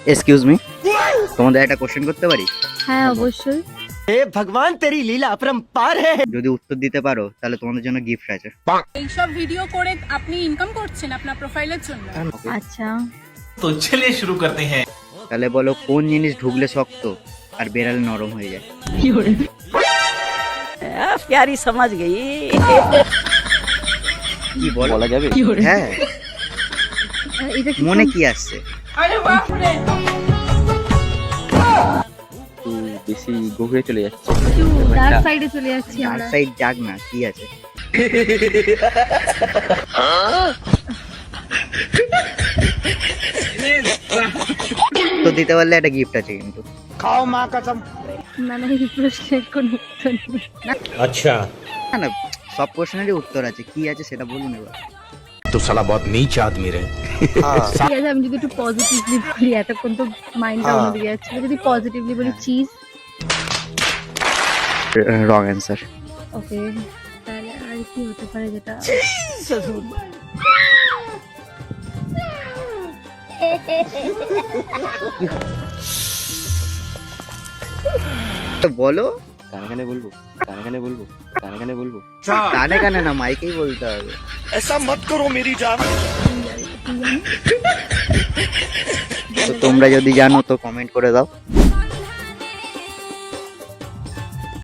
Excuse me, তোমাদের একটা question করতে পারি? হ্যাঁ অবশ্যই। हे भगवान तेरी लीला अपरंपार है। যদি উত্তর দিতে পারো তাহলে তোমাদের জন্য গিফট আছে। এইসব ভিডিও করে আপনি ইনকাম করছেন আপনার প্রোফাইলের জন্য? আচ্ছা, तो चलिए शुरू करते हैं। তাহলে বলো কোন জিনিস ঢুকলে শক্ত আর বেরালে নরম হয়ে যায়? प्यारी समझ गई। কি বলা যাবে? হ্যাঁ, এটা কি মনে কি আসছে? বেশি গভীরে চলে যাচ্ছে। একটু ডার্ক সাইডে চলে যাচ্ছি ডার্ক আমরা। সাইড যাক না, কি আছে? তো দিতে পারলে একটা গিফট আছে কিন্তু। না না, এই প্রশ্নের কোনো উত্তর নেই। না না, সব কোশ্চেনেরই উত্তর আছে, কি আছে সেটা বলুন এবার। तो साला बहुत नीच आदमी रहे। ঠিক আছে, আমি যদি একটু পজিটিভলি বলি, এতক্ষণ তো মাইন্ডটা অন্যদিকে যাচ্ছিল, যদি পজিটিভলি বলি চিজ। Wrong answer. ওকে, তাহলে আর কি হতে পারে যেটা বলো। কানে কানে বলবো, কানে কানে বলবো, কানে কানে বলবো। কানে কানে না, মাইকেই বলতে হবে। ऐसा मत करो मेरी जान। তো তোমরা যদি জানো তো কমেন্ট করে দাও।